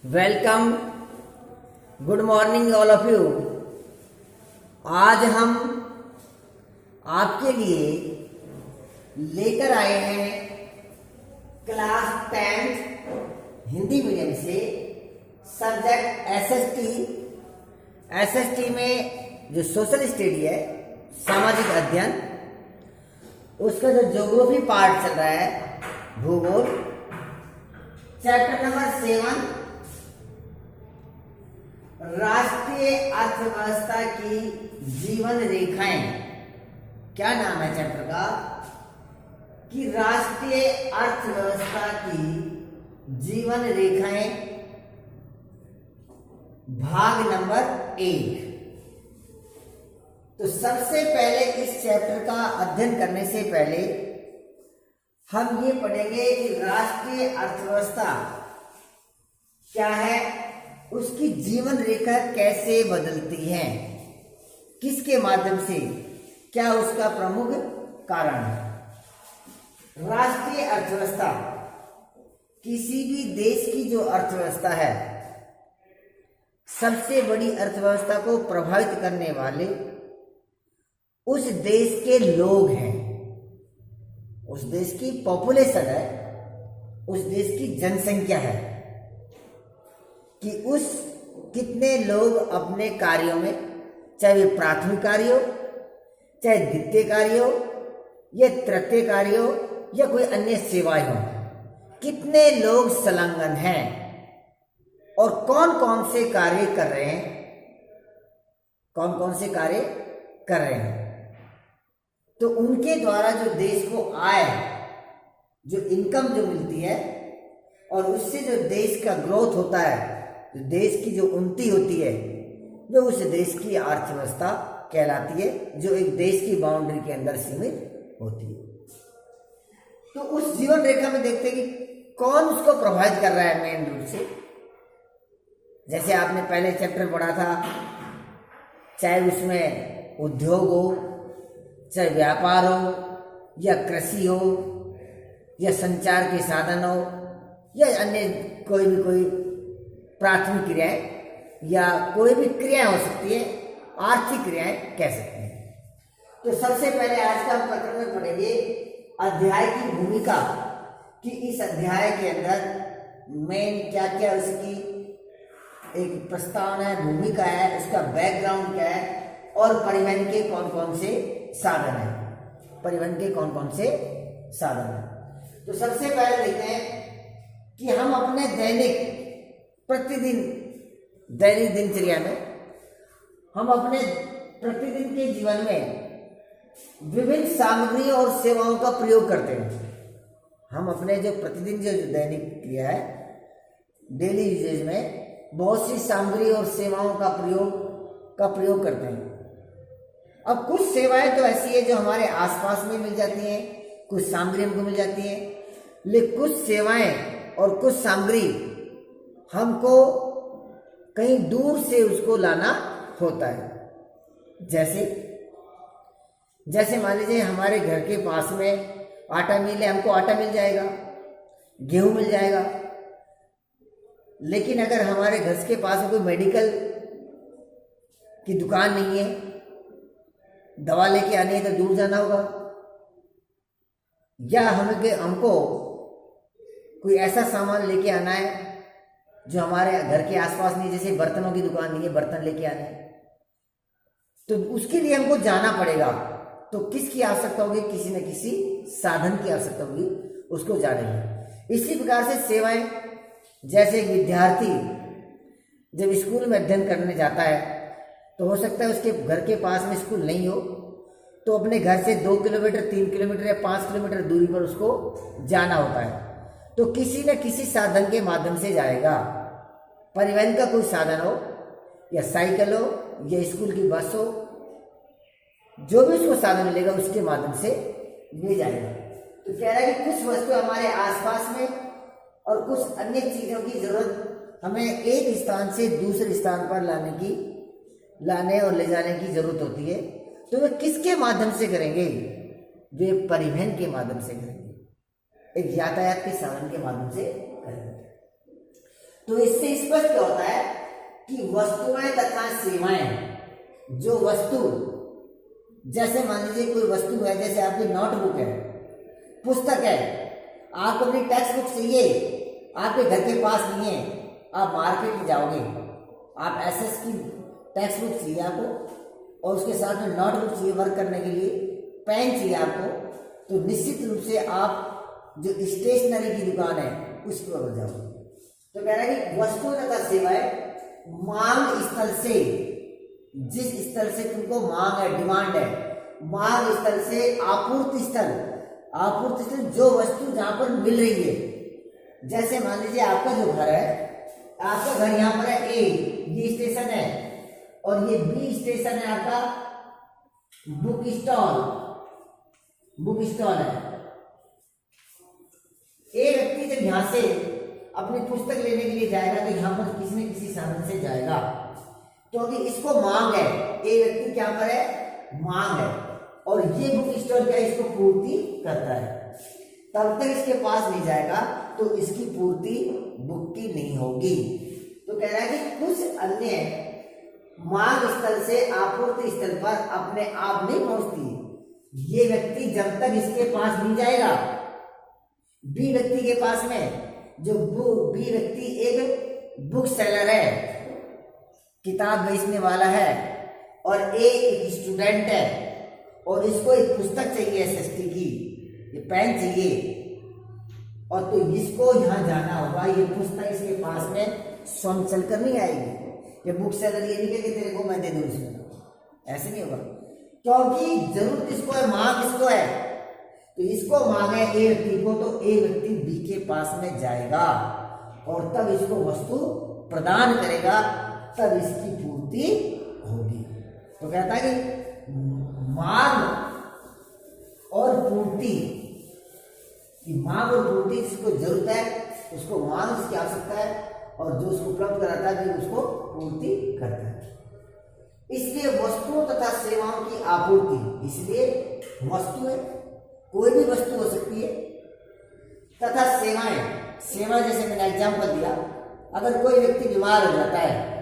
Welcome, good morning all of you. आज हम आपके लिए लेकर आए हैं क्लास 10 हिंदी मीडियम से सब्जेक्ट एसएसटी। एसएसटी में जो सोशल स्टडी है, सामाजिक अध्ययन, उसका जो ज्योग्राफी पार्ट चल रहा है, भूगोल, चैप्टर नंबर 7, राष्ट्रीय अर्थव्यवस्था की जीवन रेखाएं। क्या नाम है चैप्टर का? कि राष्ट्रीय अर्थव्यवस्था की जीवन रेखाएं, भाग नंबर 1। तो सबसे पहले इस चैप्टर का अध्ययन करने से पहले हम ये पढ़ेंगे कि राष्ट्रीय अर्थव्यवस्था क्या है, उसकी जीवन रेखा कैसे बदलती है, किसके माध्यम से, क्या उसका प्रमुख कारण है। राष्ट्रीय अर्थव्यवस्था किसी भी देश की जो अर्थव्यवस्था है, सबसे बड़ी अर्थव्यवस्था को प्रभावित करने वाले उस देश के लोग हैं, उस देश की पॉपुलेशन है, उस देश की जनसंख्या है कि उस कितने लोग अपने कार्यों में, चाहे वे प्राथमिक कार्य हो, चाहे द्वितीय कार्य हो, या तृतीय कार्य हो, या कोई अन्य सेवाएं हो, कितने लोग संलग्न हैं और कौन कौन से कार्य कर रहे हैं, कौन कौन से कार्य कर रहे हैं। तो उनके द्वारा जो देश को आय, जो इनकम जो मिलती है, और उससे जो देश का ग्रोथ होता है, जो देश की जो उन्नति होती है, जो उस देश की अर्थव्यवस्था कहलाती है, जो एक देश की बाउंड्री के अंदर सीमित होती है। तो उस जीवन रेखा में देखते हैं कि कौन उसको प्रभावित कर रहा है मेन रूप से। जैसे आपने पहले चैप्टर पढ़ा था, चाहे उसमें उद्योग हो, चाहे व्यापार हो, या कृषि हो, या संचार के साधन हो, या अन्य कोई प्राथमिक क्रियाएं, या कोई भी क्रियाएं हो सकती है, आर्थिक क्रियाएं कह सकते हैं। तो सबसे पहले आज का हम प्रकरण में पढ़ेंगे अध्याय की भूमिका, कि इस अध्याय के अंदर मेन क्या क्या उसकी एक प्रस्तावना है, भूमिका है, उसका बैकग्राउंड क्या है, और परिवहन के कौन कौन से साधन है, परिवहन के कौन कौन से साधन है। तो सबसे पहले देखते हैं कि हम अपने प्रतिदिन दैनिक दिनचर्या में, हम अपने प्रतिदिन के जीवन में विभिन्न सामग्रियों और सेवाओं का प्रयोग करते हैं। हम अपने जो प्रतिदिन जो दैनिक क्रिया है, डेली यूजेज में बहुत सी सामग्री और सेवाओं का प्रयोग करते हैं। अब कुछ सेवाएं तो ऐसी है जो हमारे आसपास में मिल जाती हैं, कुछ सामग्री हमको मिल जाती है, लेकिन कुछ सेवाएं और कुछ सामग्री हमको कहीं दूर से उसको लाना होता है। जैसे मान लीजिए हमारे घर के पास में आटा मिल है, हमको आटा मिल जाएगा, गेहूं मिल जाएगा, लेकिन अगर हमारे घर के पास कोई मेडिकल की दुकान नहीं है, दवा लेके आनी है तो दूर जाना होगा, या हमको कोई ऐसा सामान लेके आना है जो हमारे घर के आसपास नहीं, जैसे बर्तनों की दुकान नहीं है, बर्तन लेके आने, तो उसके लिए हमको जाना पड़ेगा। तो किसकी आवश्यकता होगी? किसी न किसी साधन की आवश्यकता होगी उसको जाने में। इसी प्रकार से सेवाएं, जैसे एक विद्यार्थी जब स्कूल में अध्ययन करने जाता है, तो हो सकता है उसके घर के पास में स्कूल नहीं हो, तो अपने घर से 2 किलोमीटर, 3 किलोमीटर या 5 किलोमीटर दूरी पर उसको जाना होता है। तो किसी न किसी साधन के माध्यम से जाएगा। परिवहन का कोई साधन हो, या साइकिल हो, या स्कूल की बस हो, जो भी उसको साधन मिलेगा उसके माध्यम से ले जाएगा। तो कह रहा है कि कुछ वस्तु हमारे आसपास में और कुछ अन्य चीजों की जरूरत हमें एक स्थान से दूसरे स्थान पर लाने और ले जाने की जरूरत होती है। तो वे किसके माध्यम से करेंगे? वे परिवहन के माध्यम से करेंगे, एक यातायात के साधन के माध्यम से करेंगे। तो इससे स्पष्ट क्या होता है कि वस्तुएं तथा सेवाएं, जो वस्तु, जैसे मान लीजिए कोई वस्तु है, जैसे आपकी नोटबुक है, पुस्तक है, आपको अपनी टेक्स्ट बुक चाहिए, आपके घर के पास नहीं है, आप मार्केट में जाओगे, आप एसएस की टेक्स्ट बुक चाहिए आपको और उसके साथ में नोटबुक चाहिए वर्क करने के लिए, पेन चाहिए आपको, तो निश्चित रूप से आप जो स्टेशनरी की दुकान है उस पर जाओगे। तो कह रहा है कि वस्तु तथा सेवाएं मांग स्थल से, जिस स्थल से तुमको मांग है, डिमांड है, मांग स्थल से आपूर्ति स्थल, आपूर्ति स्थल जो वस्तु जहां पर मिल रही है। जैसे मान लीजिए आपका जो घर है, आपका घर यहाँ पर है ए, ये स्टेशन है, और ये बी स्टेशन है आपका बुक स्टॉल, बुक स्टॉल है। एक व्यक्ति जब यहां से अपनी पुस्तक लेने के लिए जाएगा तो यहां पर किसी न किसी साधन से जाएगा, तो अभी इसको मांग है, एक व्यक्ति क्या पर है, मांग है, और ये बुक स्टोर क्या इसको पूर्ति करता है। तब तक इसके पास नहीं जाएगा तो इसकी पूर्ति बुक की नहीं होगी। तो कह रहा है कि कुछ अन्य मांग स्थल से आपूर्ति स्थल पर अपने आप नहीं पहुंचती। ये व्यक्ति जब तक इसके पास नहीं जाएगा, बी व्यक्ति के पास में, जो बी व्यक्ति एक बुक सेलर है, किताब बेचने वाला है, और एक स्टूडेंट है और इसको एक पुस्तक चाहिए एसएसटी की, ये पेन चाहिए, और तो इसको यहाँ जाना होगा, ये पुस्तक इसके पास में स्वयं चलकर नहीं आएगी। ये बुक सेलर ये नहीं कहेगा तेरे को मैं दे दूँ इसमें, ऐसे नहीं होगा, क्योंकि जरूरत इसको है, मांग इसको है। तो इसको मांग है ए व्यक्ति को, तो ए व्यक्ति बी के पास में जाएगा और तब इसको वस्तु प्रदान करेगा, तब इसकी पूर्ति होगी। तो कहता है कि मांग और पूर्ति, मांग और पूर्ति जिसको जरूरत है उसको मांग, जिसकी आवश्यकता है, और जो उसको उपलब्ध कराता है उसको पूर्ति करता है। इसलिए वस्तुओं तथा सेवाओं की आपूर्ति, इसलिए वस्तुएं कोई भी वस्तु हो सकती है, तथा सेवाएं, सेवा जैसे मैंने एग्जाम्पल दिया, अगर कोई व्यक्ति बीमार हो जाता है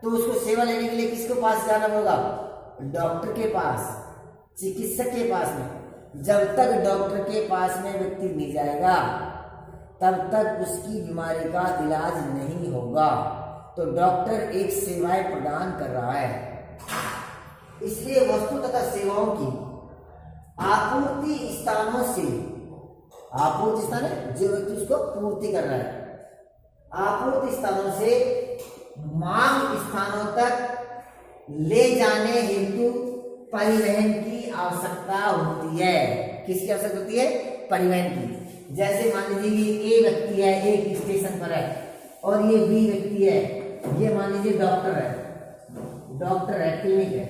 तो उसको सेवा लेने के लिए किसके पास जाना होगा, डॉक्टर के पास, चिकित्सक के पास में। जब तक डॉक्टर के पास में व्यक्ति नहीं जाएगा तब तक उसकी बीमारी का इलाज नहीं होगा। तो डॉक्टर एक सेवाएं प्रदान कर रहा है। इसलिए वस्तु तथा सेवाओं की आपूर्ति स्थानों से, आपूर्ति स्थान है जो व्यक्ति उसको पूर्ति कर रहा है, आपूर्ति स्थानों से मांग स्थानों तक ले जाने हेतु परिवहन की आवश्यकता होती है। किसकी आवश्यकता होती है, परिवहन की। जैसे मान लीजिए ये ए व्यक्ति है, एक स्टेशन पर है, और ये बी व्यक्ति है, ये मान लीजिए डॉक्टर है, डॉक्टर है, क्लिनिक है।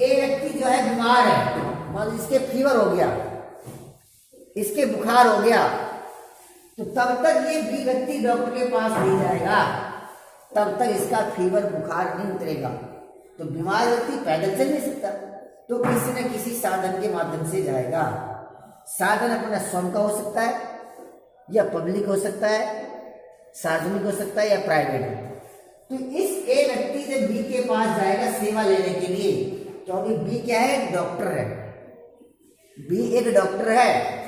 ए व्यक्ति जो है बीमार है, मान लीजिए इसके फीवर हो गया, इसके बुखार हो गया, तो तब तक ये बी व्यक्ति डॉक्टर के पास नहीं जाएगा, तब तक इसका फीवर बुखार नहीं उतरेगा। तो बीमार व्यक्ति पैदल चल नहीं सकता, तो किसी न किसी साधन के माध्यम से जाएगा। साधन अपना स्वयं का हो सकता है, या पब्लिक हो सकता है, सार्वजनिक हो सकता है, या प्राइवेट। तो इस ए व्यक्ति से बी के पास जाएगा सेवा लेने के लिए, क्योंकि बी क्या है, डॉक्टर है। बी एक डॉक्टर है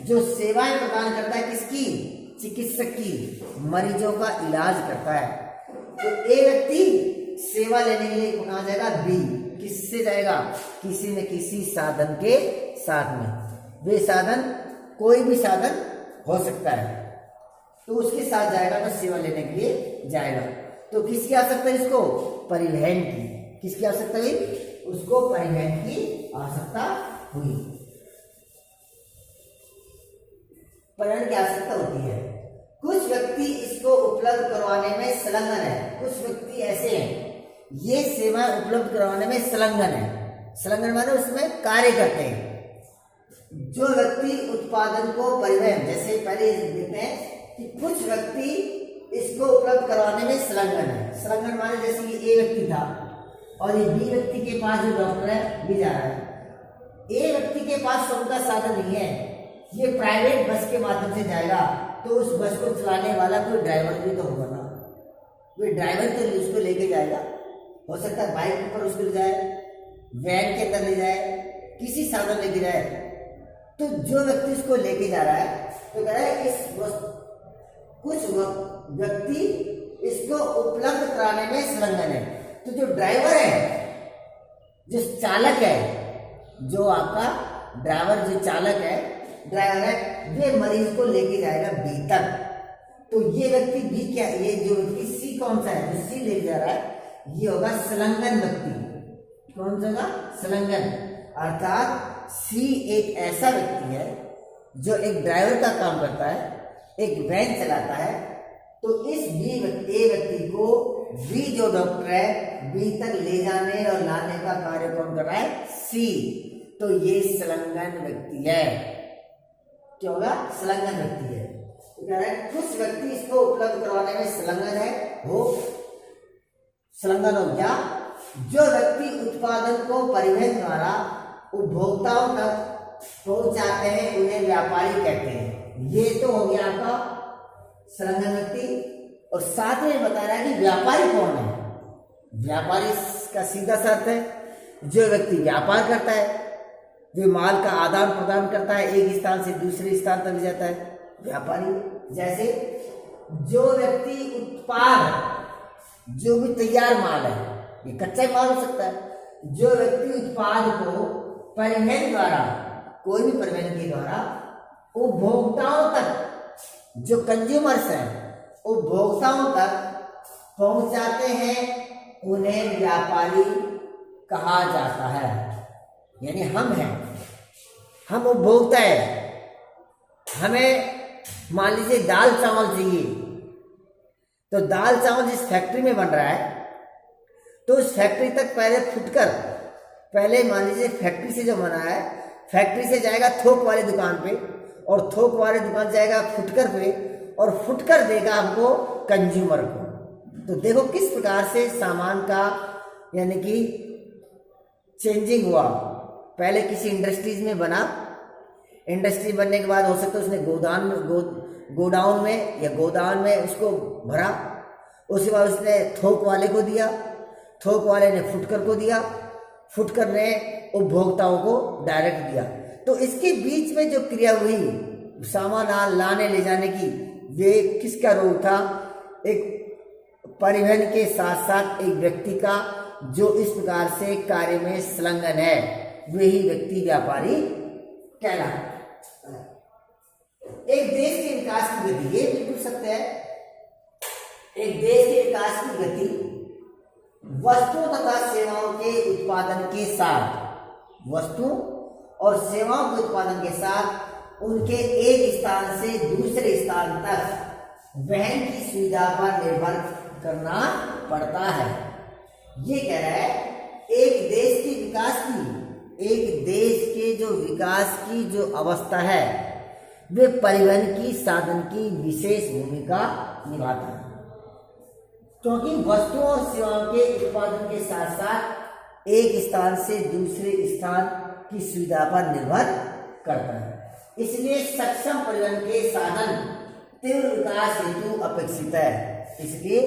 जो सेवाएं प्रदान करता है, किसकी, चिकित्सक की, मरीजों का इलाज करता है। तो ए व्यक्ति सेवा लेने के लिए कहाँ जाएगा, बी। किससे जाएगा, किसी न किसी साधन के साथ में। वे साधन कोई भी साधन हो सकता है, तो उसके साथ जाएगा, तो सेवा लेने के लिए जाएगा। तो किसकी आवश्यकता है इसको, परिवहन की। किसकी आवश्यकता हुई, उसको परिवहन की आवश्यकता हुई। परिवहन की आवश्यकता होती है। कुछ व्यक्ति इसको उपलब्ध करवाने में संलग्न है, कुछ व्यक्ति ऐसे हैं ये सेवा उपलब्ध करवाने में संलग्न है। संलग्न माने उसमें कार्य करते हैं। जो व्यक्ति उत्पादन को परिवहन, जैसे पहले देखते हैं कि कुछ व्यक्ति इसको उपलब्ध करवाने में संलग्न है। संलग्न माने जैसे कि ए व्यक्ति था और ये बी व्यक्ति के पास जो डॉक्टर है भी जा रहा है। ए व्यक्ति के पास स्वयं का साधन नहीं है, ये प्राइवेट बस के माध्यम से जाएगा तो उस बस को चलाने वाला कोई ड्राइवर भी तो होगा ना, कोई ड्राइवर तो उसको लेके जाएगा। हो सकता है बाइक पर उसको ले जाए, वैन के अंदर ले जाए, किसी साधन लेके जाए। तो जो व्यक्ति उसको लेके जा रहा है तो कह रहा है कुछ व्यक्ति इसको उपलब्ध कराने में संलग्न है। तो जो ड्राइवर है, जो चालक है, जो आपका ड्राइवर जो चालक है, ड्राइवर है, वे मरीज को लेके जाएगा बी तक। तो ये व्यक्ति बी क्या, ये जो व्यक्ति सी कौन सा है, जो सी लेके जा रहा है, ये होगा संलग्न व्यक्ति। कौन सा होगा? संलग्न। अर्थात सी एक ऐसा व्यक्ति है जो एक ड्राइवर का काम करता है, एक वैन चलाता है। तो इस ए व्यक्ति को बी जो डॉक्टर है, बी तक ले जाने और लाने का कार्य कौन कर रहा है? सी। तो ये संलग्न व्यक्ति है। क्या होगा? संलग्न व्यक्ति है। तो कह रहा है कुछ व्यक्ति इसको उपलब्ध करवाने में संलग्न है, वो संलग्न हो गया। जो व्यक्ति उत्पादन को परिवहन द्वारा उपभोक्ताओं तक पहुंचाते हैं उन्हें व्यापारी कहते हैं। ये तो हो गया आपका संलग्न व्यक्ति। और साथ में बता रहा है कि व्यापारी कौन है। व्यापारी का सीधा सा अर्थ है जो व्यक्ति व्यापार करता है, जो माल का आदान प्रदान करता है, एक स्थान से दूसरे स्थान तक ले जाता है, व्यापारी। जैसे जो व्यक्ति उत्पाद, जो भी तैयार माल है, ये कच्चा माल हो सकता है, जो व्यक्ति उत्पाद को परिवहन द्वारा, कोई भी परिवहन के द्वारा उपभोक्ताओं तक, जो कंज्यूमर्स हैं, उपभोक्ताओं तक पहुंचाते हैं, उन्हें व्यापारी कहा जाता है। यानी हम हैं, हम उपभोक्ता हैं, हमें मान लीजिए दाल चावल चाहिए, तो दाल चावल जिस फैक्ट्री में बन रहा है, तो उस फैक्ट्री तक पहले मान लीजिए फैक्ट्री से जो बना है, फैक्ट्री से जाएगा थोक वाली दुकान पे, और थोक वाली दुकान जाएगा फुटकर पे, और फुटकर देगा हमको कंज्यूमर को। तो देखो किस प्रकार से सामान का यानी कि चेंजिंग हुआ। पहले किसी इंडस्ट्रीज में बना, इंडस्ट्री बनने के बाद हो सकता है उसने गोडाउन में या गोदाम में उसको भरा, उसके बाद उसने थोक वाले को दिया, थोक वाले ने फुटकर को दिया, फुटकर ने उपभोक्ताओं को डायरेक्ट दिया। तो इसके बीच में जो क्रिया हुई सामान लाने ले जाने की, वे किसका रोल था? एक परिवहन के साथ साथ एक व्यक्ति का, जो इस प्रकार से कार्य में संलग्न है, वही व्यक्ति व्यापारी कहलाता है। एक देश के विकास की गति, ये भी पूछ सकते हैं, एक देश के विकास की गति वस्तुओं तथा सेवाओं के उत्पादन के साथ, वस्तु और सेवाओं के उत्पादन के साथ उनके एक स्थान से दूसरे स्थान तक वहन की सुविधा पर निर्भर करना पड़ता है। ये कह रहा है एक देश के विकास की, एक देश के जो विकास की जो अवस्था है, वे परिवहन की साधन की विशेष भूमिका निभाता है। क्योंकि वस्तुओं और सेवाओं के उत्पादन के साथ साथ एक स्थान से दूसरे स्थान की सुविधा पर निर्भर करता है। इसलिए सक्षम परिवहन के साधन तीव्र विकास हेतु अपेक्षित है। इसलिए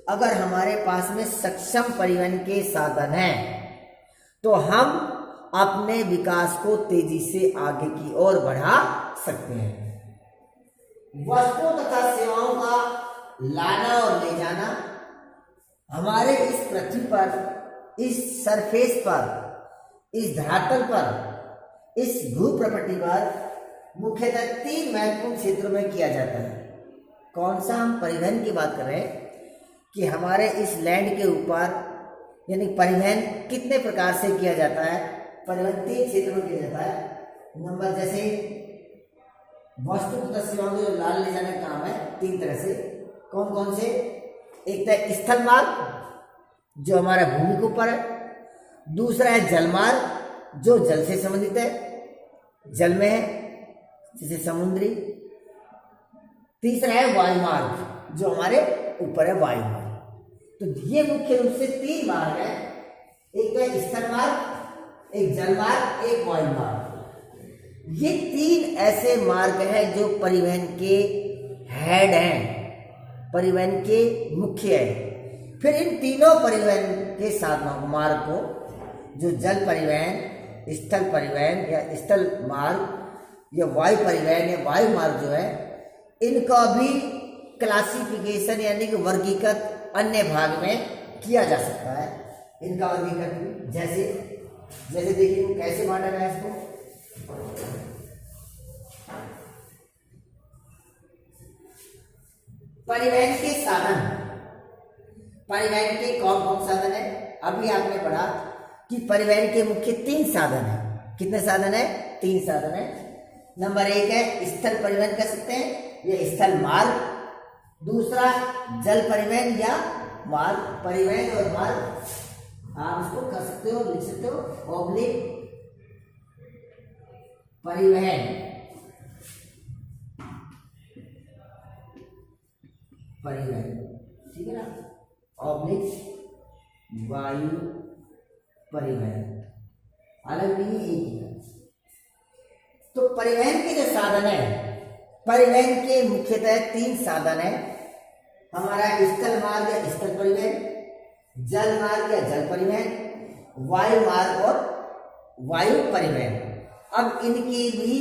अगर हमारे पास में सक्षम परिवहन के साधन हैं तो हम अपने विकास को तेजी से आगे की ओर बढ़ा सकते हैं। वस्तुओं तथा सेवाओं का लाना और ले जाना हमारे इस पृथ्वी पर, इस सरफेस पर, इस धरातल पर, इस भूप्रपटि पर मुख्यतः 3 महत्वपूर्ण क्षेत्रों में किया जाता है। कौन सा? हम परिवहन की बात कर रहे हैं कि हमारे इस लैंड के ऊपर यानी परिवहन कितने प्रकार से किया जाता है। परिवहन 3 क्षेत्रों में किया जाता है। नंबर जैसे वस्तु तथा सेवाओं को लाने ले जाने का काम है 3 तरह से। कौन कौन से? एक तो स्थल मार्ग जो हमारा भूमि के ऊपर है, दूसरा है जल मार्ग जो जल से संबंधित है, जल में है जैसे समुद्री, तीसरा है वायु मार्ग जो हमारे ऊपर है, वायु मार्ग। तो ये मुख्य रूप से 3 मार्ग है, एक तो स्थल मार्ग, एक जल मार्ग, एक वायु मार्ग। ये 3 ऐसे मार्ग हैं जो परिवहन के हेड हैं, परिवहन के मुख्य हैं। फिर इन तीनों परिवहन के साधनों मार्ग को, जो जल परिवहन, स्थल परिवहन या स्थल मार्ग या वायु परिवहन या वायु मार्ग जो है, इनका भी क्लासिफिकेशन यानी कि वर्गीकृत अन्य भाग में किया जा सकता है। इनका वर्गीकरण जैसे जैसे देखिए कैसे बांटा गया है इसको। परिवहन के साधन, परिवहन के कौन कौन साधन है? अभी आपने पढ़ा कि परिवहन के मुख्य 3 साधन है। कितने साधन है? 3 साधन है। नंबर 1 है स्थल परिवहन कर सकते हैं, ये स्थल मार्ग। दूसरा जल परिवहन या मार्ग, परिवहन और मार्ग आप इसको कर सकते हो, लिख सकते हो ऑब्लिक परिवहन, परिवहन, ठीक है ना, ऑब्लिक वायु परिवहन, अलग नहीं है, एक ही है। तो परिवहन के जो साधन है, परिवहन के मुख्यतः 3 साधन है हमारा। स्थल मार्ग या स्थल परिवहन, जल मार्ग या जल परिवहन, वायु मार्ग और वायु परिवहन। अब इनकी भी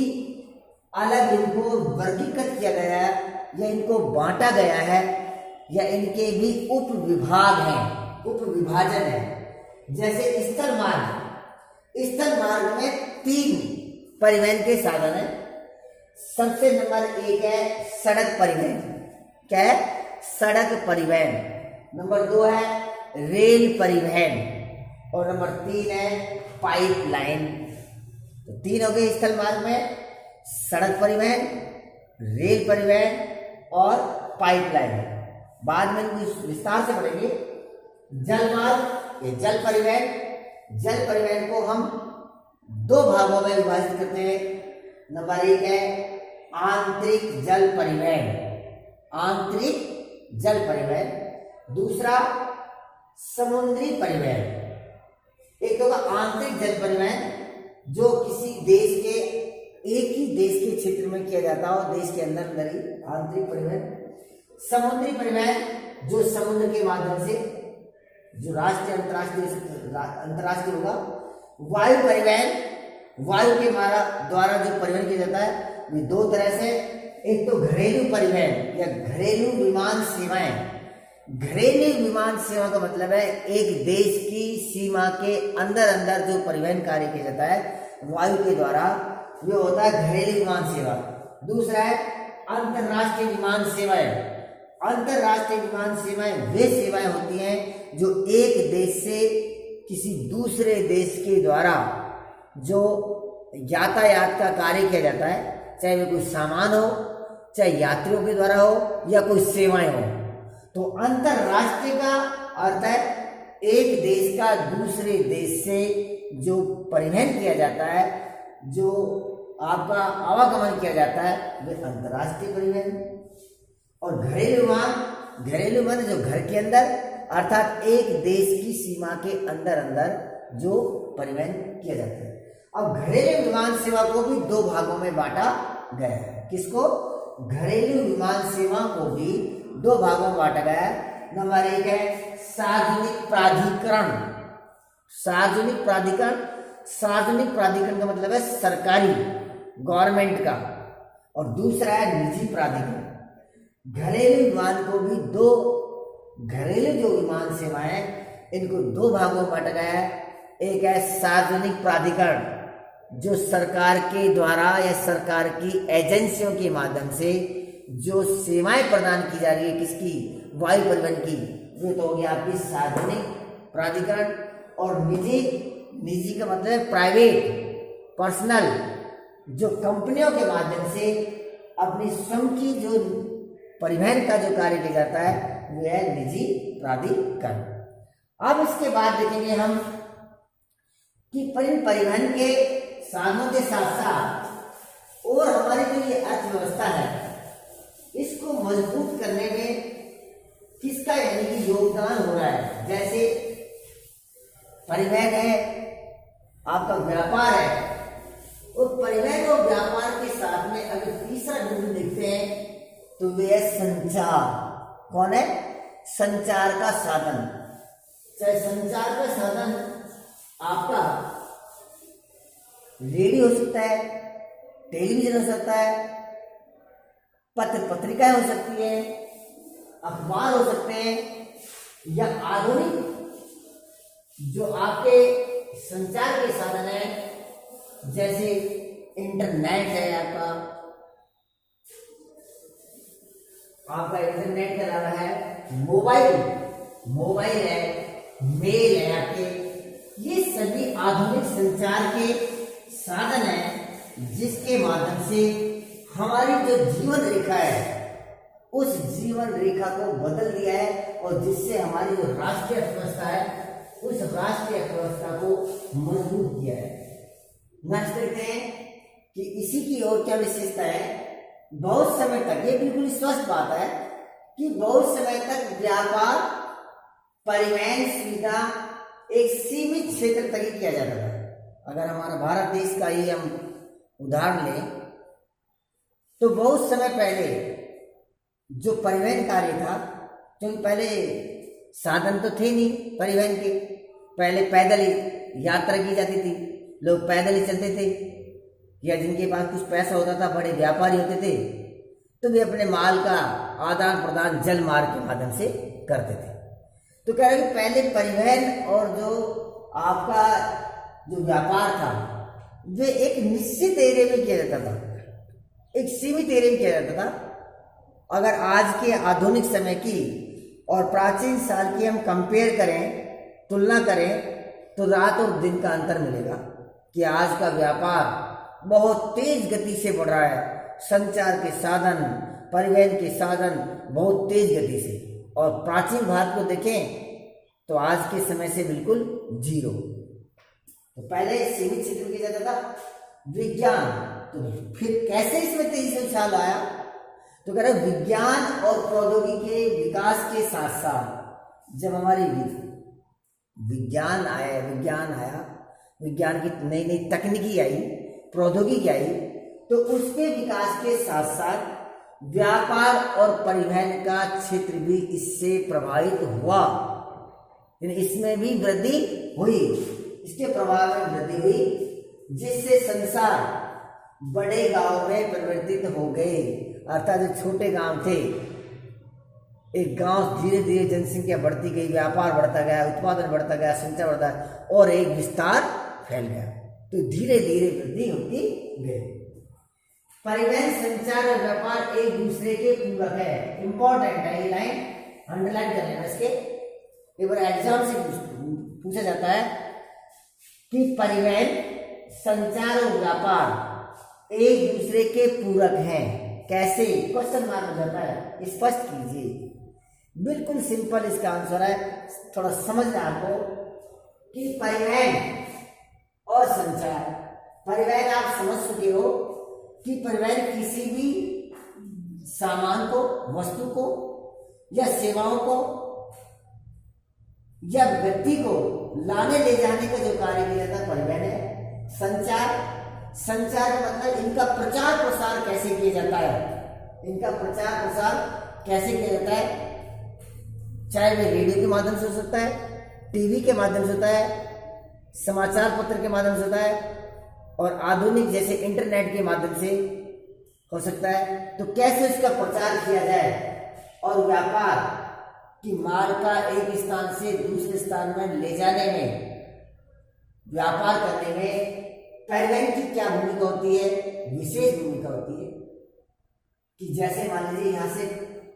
अलग, इनको वर्गीकृत किया गया है या इनको बांटा गया है या इनके भी उप विभाग हैं, उप विभाजन है। जैसे स्थल मार्ग, स्थल मार्ग में 3 परिवहन के साधन है। सबसे नंबर 1 है सड़क परिवहन। क्या है? सड़क परिवहन। नंबर 2 है रेल परिवहन और नंबर 3 है पाइपलाइन। तो 3 हो गए स्थल मार्ग में, सड़क परिवहन, रेल परिवहन और पाइपलाइन। बाद में इनको विस्तार से पढ़ेंगे। जल मार्ग, ये जल परिवहन, जल परिवहन को हम 2 भागों में विभाजित करते हैं। नंबर 1 है आंतरिक जल परिवहन, आंतरिक जल परिवहन। दूसरा समुद्री परिवहन। एक होगा आंतरिक जल परिवहन जो किसी देश के, एक ही देश के क्षेत्र में किया जाता हो, देश के अंदर अंदर ही, आंतरिक परिवहन। समुद्री परिवहन जो समुद्र के माध्यम से, जो राष्ट्रीय अंतरराष्ट्रीय होगा। वायु परिवहन, वायु के द्वारा जो परिवहन किया जाता है वे 2 तरह से। एक तो घरेलू परिवहन या घरेलू विमान सेवाएं। घरेलू विमान सेवा का मतलब है एक देश की सीमा के अंदर अंदर जो परिवहन कार्य किया जाता है वायु के द्वारा, वो होता है घरेलू विमान सेवा। दूसरा है अंतरराष्ट्रीय विमान सेवाएं। अंतरराष्ट्रीय विमान सेवाएं वे सेवाएं होती हैं जो एक देश से किसी दूसरे देश के द्वारा जो यातायात का कार्य किया जाता है, चाहे वे कोई सामान हो, चाहे यात्रियों के द्वारा हो या कोई सेवाएं हो। तो अंतरराष्ट्रीय का अर्थ है एक देश का दूसरे देश से जो परिवहन किया जाता है, जो आपका आवागमन किया जाता है, वे अंतरराष्ट्रीय परिवहन। और घरेलू विमान, घरेलू विमान जो घर के अंदर अर्थात एक देश की सीमा के अंदर अंदर जो परिवहन किया जाता है। अब घरेलू विमान सेवा को भी 2 भागों में बांटा गया है। किसको? घरेलू विमान सेवा को भी 2 भागों में बांटा गया है। नंबर 1 है सार्वजनिक प्राधिकरण। सार्वजनिक प्राधिकरण, सार्वजनिक प्राधिकरण का मतलब है सरकारी, गवर्नमेंट का। और दूसरा है निजी प्राधिकरण। घरेलू विमान को भी 2, घरेलू जो विमान सेवाएं इनको 2 भागों में बांटा गया है। एक है सार्वजनिक प्राधिकरण जो सरकार के द्वारा या सरकार की एजेंसियों के माध्यम से जो सेवाएं प्रदान की जा रही है, किसकी? वायु परिवहन की, वो तो हो गया आपकी सार्वजनिक प्राधिकरण। और निजी, निजी का मतलब है प्राइवेट, पर्सनल, जो कंपनियों के माध्यम से अपनी स्वयं की जो परिवहन का जो कार्य किया जाता है वो है निजी प्राधिकरण। अब इसके बाद देखेंगे हम कि परिवहन के साधनों के साथ साथ और हमारी जो ये अर्थव्यवस्था है इसको मजबूत करने में किसका यानी कि योगदान हो रहा है। जैसे परिवहन है, आपका व्यापार है, और परिवहन और व्यापार के साथ में अगर तीसरा बिंदु देखते हैं तो वे है संचार। कौन है? संचार का साधन। चाहे संचार का साधन आपका रेडियो हो सकता है, टेलीविजन हो सकता है, पत्र पत्रिकाएं हो सकती है, अखबार हो सकते हैं, या आधुनिक जो आपके संचार के साधन है जैसे इंटरनेट है, आपका इंटरनेट के अलावा है मोबाइल है, मेल है आपके, ये सभी आधुनिक संचार के साधन हैं जिसके माध्यम से हमारी जो जीवन रेखा है उस जीवन रेखा को बदल दिया है और जिससे हमारी जो राष्ट्रीय अर्थव्यवस्था है उस राष्ट्रीय अर्थव्यवस्था को मजबूत किया है। नेक्स्ट देखते हैं कि इसी की और क्या विशेषता है। बहुत समय तक, ये बिल्कुल स्पष्ट बात है कि बहुत समय तक व्यापार परिवहन सुविधा एक सीमित क्षेत्र तक ही किया जाता था। अगर हमारा भारत देश का ही हम उदाहरण लें तो बहुत समय पहले जो परिवहन कार्य था, क्योंकि पहले साधन तो थे नहीं परिवहन के, पहले पैदल यात्रा की जाती थी, लोग पैदल ही चलते थे, या जिनके पास कुछ पैसा होता था, बड़े व्यापारी होते थे, तो वे अपने माल का आदान प्रदान जल मार्ग के माध्यम से करते थे। तो कह रहे कि पहले परिवहन और जो आपका जो व्यापार था वे एक निश्चित एरिया में किया जाता था, एक सीमित एरिया में किया जाता था। अगर आज के आधुनिक समय की और प्राचीन साल की हम कंपेयर करें, तुलना करें, तो रात और दिन का अंतर मिलेगा कि आज का व्यापार बहुत तेज गति से बढ़ रहा है। संचार के साधन, परिवहन के साधन बहुत तेज गति से, और प्राचीन भारत को देखें तो आज के समय से बिल्कुल जीरो। तो पहले सीमित क्षेत्र किया जाता था। विज्ञान, तो फिर कैसे इसमें तेजी से उछाल आया? तो कह रहे विज्ञान और प्रौद्योगिकी के विकास के साथ साथ जब हमारी विज्ञान आया, विज्ञान की नई नई तकनीकी आई, प्रौद्योगिकी आई, तो उसके विकास के साथ साथ व्यापार और परिवहन का क्षेत्र भी इससे प्रभावित हुआ। इसमें भी वृद्धि हुई, इसके प्रभाव में वृद्धि हुई, जिससे संसार बड़े गांव में परिवर्तित हो गए। अर्थात जो छोटे गांव थे, एक गांव धीरे धीरे जनसंख्या बढ़ती गई, व्यापार बढ़ता गया, उत्पादन बढ़ता गया, संचार बढ़ता गया और एक विस्तार फैल गया। तो धीरे धीरे वृद्धि होती गई। परिवहन, संचार और व्यापार एक दूसरे के पूरक है। इंपॉर्टेंट है ये लाइन, अंडरलाइन कर लेना इसके। एक बार एग्जाम से पूछा जाता है कि परिवहन, संचार और व्यापार एक दूसरे के पूरक हैं, कैसे? क्वेश्चन मार्क हो जाता है, स्पष्ट कीजिए। बिल्कुल सिंपल इसका आंसर है, थोड़ा समझना आपको कि परिवहन और संचार। परिवहन आप समझ चुके हो कि परिवहन किसी भी सामान को, वस्तु को या सेवाओं को या व्यक्ति को लाने ले जाने का जो कार्य किया जाता है परिवहन है। संचार का मतलब इनका प्रचार प्रसार कैसे किया जाता है, इनका प्रचार प्रसार कैसे किया जाता है, चाहे वे रेडियो के माध्यम से हो सकता है, टीवी के माध्यम से होता है, समाचार पत्र के माध्यम से होता है, और आधुनिक जैसे इंटरनेट के माध्यम से हो सकता है। तो कैसे उसका प्रचार किया जाए और व्यापार की माल का एक स्थान से दूसरे स्थान में ले जाने में, व्यापार करने में परिवहन की क्या भूमिका होती है? विशेष भूमिका होती है। कि जैसे मान लीजिए यहाँ से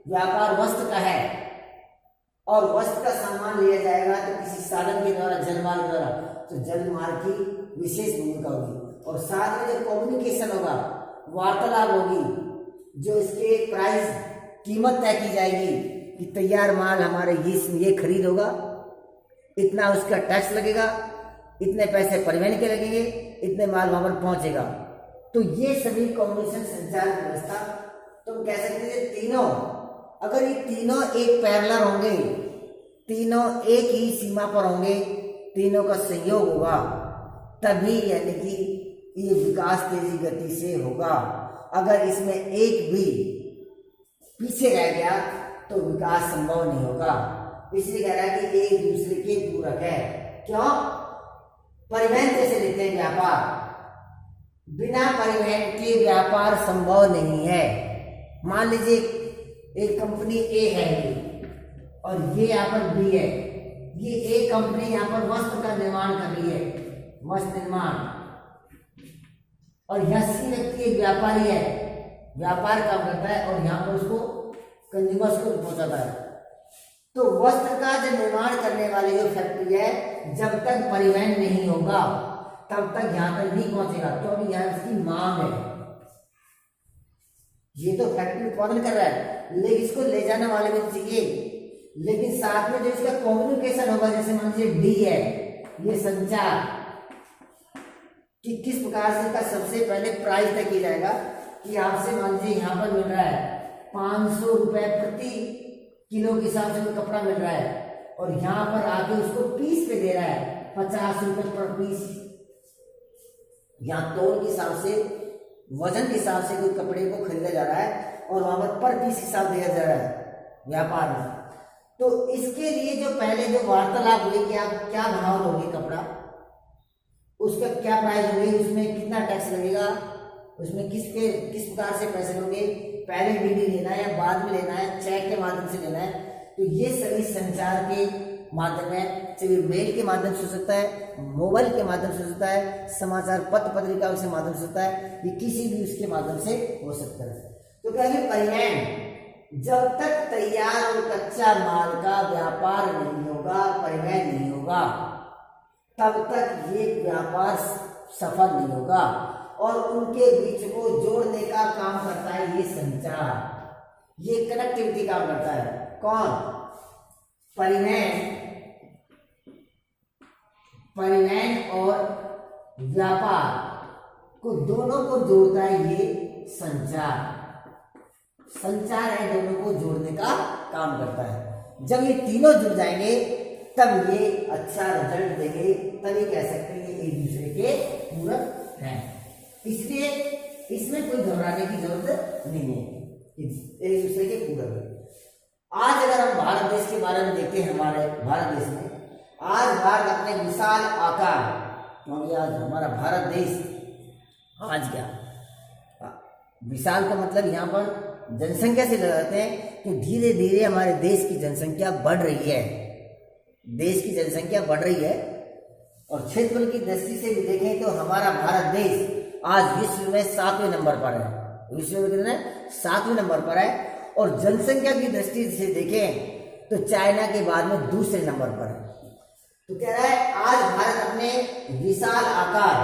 व्यापार वस्त्र का है और वस्त्र का सामान लिया जाएगा तो किसी साधन के द्वारा, जलमार्ग द्वारा, तो जलमार्ग की विशेष भूमिका होगी। और साथ में जो कम्युनिकेशन होगा, वार्तालाप होगी, जो इसके प्राइस, कीमत तय की जाएगी कि तैयार माल हमारे ये खरीद होगा, इतना उसका टैक्स लगेगा, इतने पैसे परिवहन के लगेंगे, इतने माल वहां पर पहुंचेगा। तो ये सभी कम्युनिकेशन संचार व्यवस्था तुम कह सकते हैं तीनों, अगर ये तीनों एक पैरेलल होंगे, तीनों एक ही सीमा पर होंगे, तीनों का सहयोग होगा, तभी यानी कि ये विकास तेजी गति से होगा। अगर इसमें एक भी पीछे रह गया तो विकास संभव नहीं होगा। इसलिए कह रहा है कि एक दूसरे के पूरक है। क्यों? परिवहन जैसे लेते हैं व्यापार, बिना परिवहन के व्यापार संभव नहीं है। मान लीजिए एक कंपनी ए है और ये यहाँ पर बी है। ये ए कंपनी यहाँ पर वस्त्र का निर्माण कर रही है, वस्त्र निर्माण, और यहाँ सी व्यक्ति एक व्यापारी है, व्यापार काम करता है और यहाँ पर उसको कंज्यूमर्स को पहुंचाता है। तो वस्त्र का जो निर्माण करने वाली जो फैक्ट्री है, जब तक परिवहन नहीं होगा तब तक यहाँ तक नहीं पहुंचेगा, क्योंकि यहाँ उसकी मांग है। ये तो फैक्ट्री उत्पादन कर रहा है, लेकिन इसको ले जाने वाले भी चाहिए। लेकिन साथ में जो इसका कम्युनिकेशन होगा, जैसे मान लीजिए डी है, ये संचार, कि किस प्रकार से इसका सबसे पहले प्राइस तय किया जाएगा कि आपसे मान लीजिए यहाँ पर मिल रहा है 500 रुपए प्रति किलो के हिसाब से कपड़ा मिल रहा है, और यहाँ पर आके उसको पीस पे दे रहा है 50 रुपए पर पीस। यहाँ तोल के हिसाब से, वजन के हिसाब से कोई कपड़े को खरीदा जा रहा है और वहां पर पीस हिसाब दिया जा रहा है व्यापार में। तो इसके लिए जो पहले जो वार्तालाप हुई कि आप क्या भाव दोगे कपड़ा, उसका क्या प्राइस होगी, उसमें कितना टैक्स लगेगा, उसमें किस प्रकार से पैसे लोगे, पहले डीडी लेना है या बाद में लेना है, चेक के माध्यम से लेना है। तो ये सभी संचार के माध्यम में, चाहे मेल के माध्यम से हो सकता है, मोबाइल के माध्यम से हो सकता है, समाचार पत्र पत्रिका के माध्यम से होता है, ये किसी भी उसके माध्यम से हो सकता है। तो कहेंगे परिवहन, जब तक तैयार और कच्चा माल का व्यापार नहीं होगा, परिवहन नहीं होगा, तब तक ये व्यापार सफल नहीं होगा। और उनके बीच को जोड़ने का काम करता है ये संचार, ये कनेक्टिविटी काम करता है। कौन? परिवहन और व्यापार को, दोनों को जोड़ता है ये संचार। संचार है दोनों को जोड़ने का काम करता है। जब ये तीनों जुड़ जाएंगे तब ये अच्छा रिजल्ट देंगे, तभी कह सकते हैं ये एक दूसरे के पूरक हैं। इसलिए इसमें कोई घबराने की जरूरत नहीं है, एक दूसरे के पूरक है। आज अगर हम भारत देश के बारे में देखते हैं, हमारे भारत देश में आज भारत अपने विशाल आकार, क्योंकि आज हमारा भारत देश आज क्या विशाल का मतलब यहाँ पर जनसंख्या से लगाते हैं कि धीरे धीरे हमारे देश की जनसंख्या बढ़ रही है, देश की जनसंख्या बढ़ रही है। और क्षेत्रफल की दृष्टि से भी देखें तो हमारा भारत देश आज विश्व में 7वें नंबर पर है, विश्व में कितने 7वें नंबर पर है। और जनसंख्या की दृष्टि से देखें तो चाइना के बाद में दूसरे नंबर पर है। तो कह रहा है आज भारत अपने विशाल आकार,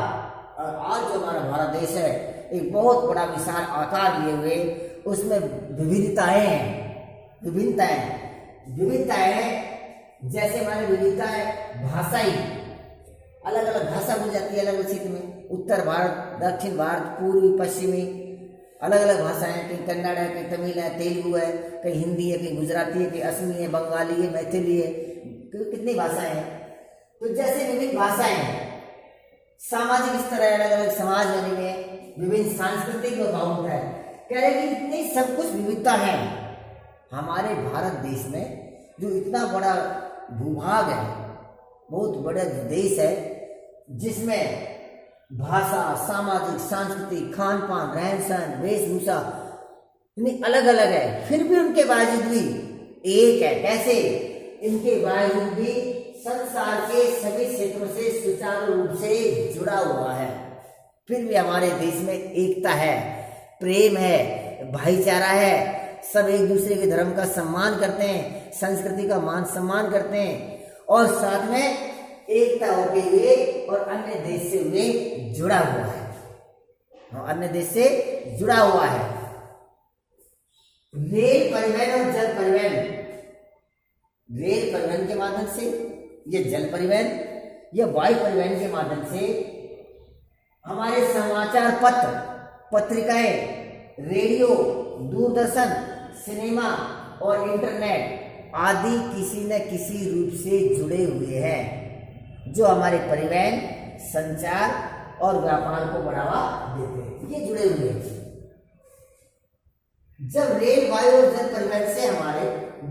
और आज जो हमारा भारत देश है एक बहुत बड़ा विशाल आकार लिए हुए, उसमें विविधताएं हैं, विविधताएं हैं। जैसे हमारी विविधता है भाषाई, अलग अलग भाषा बोली जाती है अलग अलग क्षेत्र में, उत्तर भारत, दक्षिण भारत, पूर्वी पश्चिमी, अलग अलग भाषाएं, कहीं कन्नड़ है, कहीं तमिल है, तेलुगु है, कहीं हिंदी है, कहीं गुजराती है, कहीं असमी है, बंगाली है, मैथिली है, कितनी भाषाएं हैं। तो जैसे विभिन्न भाषाएं हैं, सामाजिक स्तर है, अलग अलग समाज बनेंगे, विभिन्न सांस्कृतिक भाव होता है। कह रहे कि इतनी सब कुछ विविधता है हमारे भारत देश में, जो इतना बड़ा भूभाग है, बहुत बड़ा देश है, जिसमें भाषा, सामाजिक, सांस्कृतिक, खान पान, रहन सहन, वेशभूषा इतनी अलग अलग है, फिर भी उनके बावजूद भी एक है। कैसे? इनके बावजूद भी संसार के सभी क्षेत्रों से सुचारू रूप से जुड़ा हुआ है। फिर भी हमारे देश में एकता है, प्रेम है, भाईचारा है, सब एक दूसरे के धर्म का सम्मान करते हैं, संस्कृति का मान सम्मान करते हैं, और साथ में एकता होते हुए और अन्य देश से हुए जुड़ा हुआ है, अन्य देश से जुड़ा हुआ है। रेल परिवहन और जल परिवहन, रेल परिवहन के माध्यम से, ये जल परिवहन या वायु परिवहन के माध्यम से हमारे समाचार पत्र, पत्रिकाएं, रेडियो, दूरदर्शन, सिनेमा और इंटरनेट आदि किसी न किसी रूप से जुड़े हुए हैं, जो हमारे परिवहन, संचार और व्यापार को बढ़ावा देते हैं। ये जुड़े हुए हैं। जब रेल, वायु और जल परिवहन से हमारे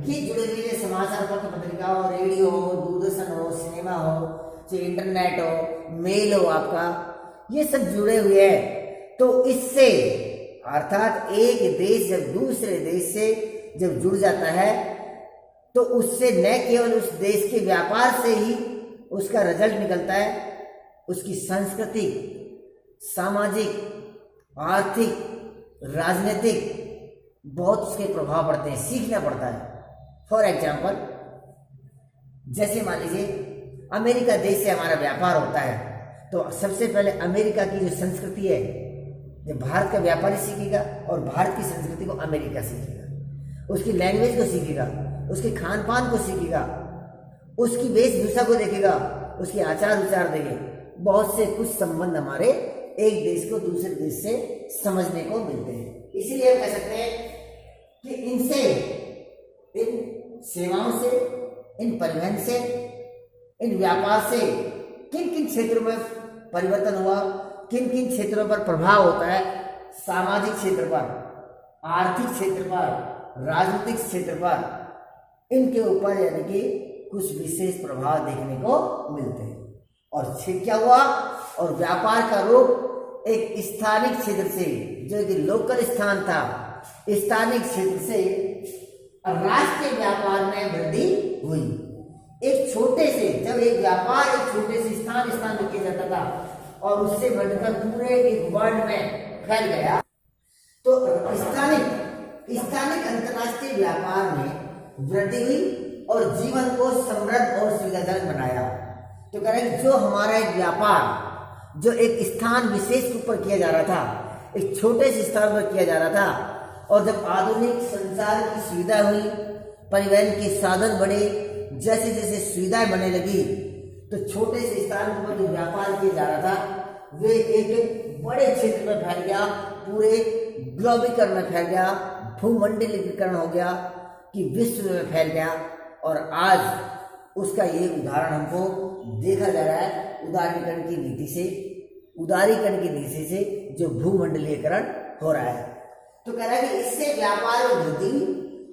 ये जुड़े हुए समाचार पत्र, पत्रिका हो, रेडियो हो, दूरदर्शन हो, सिनेमा हो, चाहे इंटरनेट हो, मेल हो, आपका ये सब जुड़े हुए हैं। तो इससे अर्थात एक देश जब दूसरे देश से जब जुड़ जाता है तो उससे न केवल उस देश के व्यापार से ही उसका रिजल्ट निकलता है, उसकी सांस्कृतिक, सामाजिक, आर्थिक, राजनीतिक बहुत उसके प्रभाव पड़ते हैं, सीखना पड़ता है। फॉर एग्जाम्पल, जैसे मान लीजिए अमेरिका देश से हमारा व्यापार होता है तो सबसे पहले अमेरिका की जो संस्कृति है, जब भारत का व्यापारी सीखेगा और भारत की संस्कृति को अमेरिका सीखेगा, उसकी लैंग्वेज को सीखेगा, उसके खान पान को सीखेगा, उसकी वेशभूषा को देखेगा, उसके आचार विचार देंगे। बहुत से कुछ संबंध हमारे एक देश को दूसरे देश से समझने को मिलते हैं। इसीलिए हम कह सकते हैं कि इनसे, इन सेवाओं से, इन परिवहन से, इन व्यापार से किन किन क्षेत्रों में परिवर्तन हुआ, किन किन क्षेत्रों पर प्रभाव होता है, सामाजिक क्षेत्र पर, आर्थिक क्षेत्र पर, राजनीतिक क्षेत्र पर, इनके ऊपर यानी कि कुछ विशेष प्रभाव देखने को मिलते हैं। और क्या हुआ, और व्यापार का रूप एक स्थानिक क्षेत्र से, जो कि लोकल स्थान था, स्थानिक क्षेत्र से राष्ट्रीय व्यापार में वृद्धि हुई। एक छोटे से, जब एक व्यापार एक छोटे से स्थान में किया जाता था और उससे बढ़कर पूरे एक वर्ल्ड में फैल गया, तो स्थानिक अंतर्राष्ट्रीय व्यापार में वृद्धि हुई और जीवन को समृद्ध और सुविधाजनक बनाया। तो कह रहे जो हमारा एक व्यापार जो एक स्थान विशेष के ऊपर किया जा रहा था, एक छोटे से स्थान पर किया जा रहा था, और जब आधुनिक संचार की सुविधा हुई, परिवहन के साधन बढ़े, जैसे जैसे सुविधाएं बनने लगी, तो छोटे से स्थान पर जो व्यापार किया जा रहा था वे एक बड़े क्षेत्र में फैल गया, पूरे ग्लोबीकरण में फैल गया, भूमंडलीकरण हो गया कि विश्व में फैल गया। और आज उसका ये उदाहरण हमको देखा जा रहा है उदारीकरण की नीति से जो भूमंडलीकरण हो रहा है। तो कह रहा है कि इससे व्यापार में वृद्धि,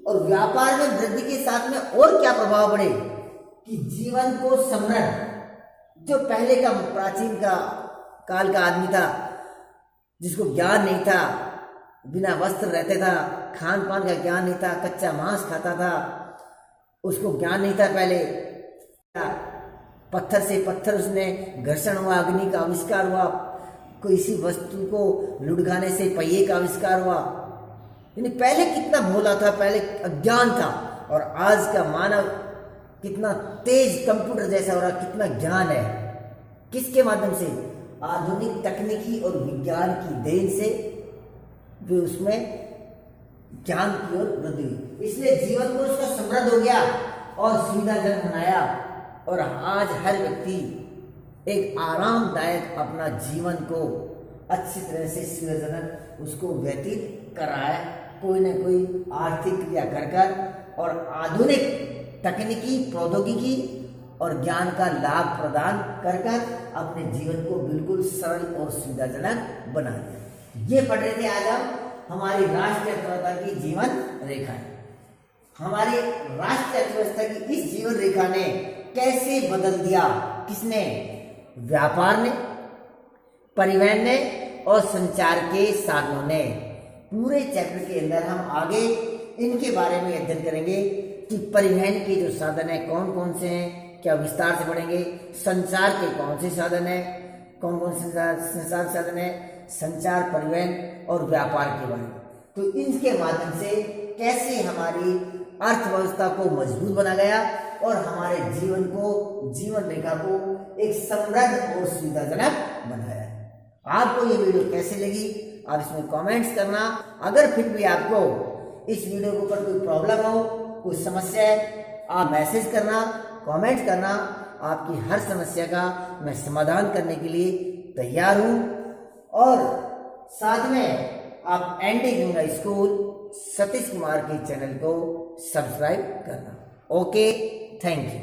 और व्यापार में वृद्धि के साथ में और क्या प्रभाव पड़े कि जीवन को समृद्ध, जो पहले का प्राचीन का काल का आदमी था जिसको ज्ञान नहीं था, बिना वस्त्र रहते था, खान पान का ज्ञान नहीं था, कच्चा मांस खाता था, उसको ज्ञान नहीं था, पहले पत्थर से पत्थर उसने घर्षण हुआ, अग्नि का आविष्कार हुआ, किसी वस्तु को लुढ़काने से पहिए का आविष्कार हुआ। यानी पहले कितना भोला था, पहले अज्ञान था, और आज का मानव कितना तेज कंप्यूटर जैसा हो रहा, कितना ज्ञान है, किसके माध्यम से, आधुनिक तकनीकी और विज्ञान की देन से वे उसमें ज्ञान की ओर वृद्धि हुई। इसलिए जीवन को उसका समृद्ध हो गया और सुविधाजनक बनाया, और आज हर व्यक्ति एक आरामदायक अपना जीवन को अच्छी तरह से सुविधाजनक उसको व्यतीत कर रहा है, कोई न कोई आर्थिक क्रिया कर कर और आधुनिक तकनीकी प्रौद्योगिकी और ज्ञान का लाभ प्रदान कर कर अपने जीवन को बिल्कुल सरल और सुविधाजनक बना दिया। ये पढ़ रहे थे आज हम हमारी राष्ट्रीय अर्थव्यवस्था की जीवन रेखा। हमारी राष्ट्रीय अर्थव्यवस्था की इस जीवन रेखा ने कैसे बदल दिया, किसने, व्यापार ने, परिवहन ने और संचार के साधनों ने। पूरे चैप्टर के अंदर हम आगे इनके बारे में अध्ययन करेंगे कि परिवहन के जो साधन है कौन कौन से हैं, क्या विस्तार से पढ़ेंगे। संचार के कौन से साधन है, कौन कौन से संचार साधन है, संचार, परिवहन और व्यापार के बारे में। तो इनके माध्यम से कैसे हमारी अर्थव्यवस्था को मजबूत बना गया और हमारे जीवन को, जीवन रेखा को एक समृद्ध और सुविधाजनक बनाया। आपको ये वीडियो कैसे लगी आप इसमें कमेंट्स करना। अगर फिर भी आपको इस वीडियो के ऊपर कोई प्रॉब्लम हो, कोई समस्या है, आप मैसेज करना, कमेंट करना। आपकी हर समस्या का मैं समाधान करने के लिए तैयार हूँ। और साथ में आप एनडी गंगा स्कूल सतीश कुमार के चैनल को सब्सक्राइब करना। Okay, thank you.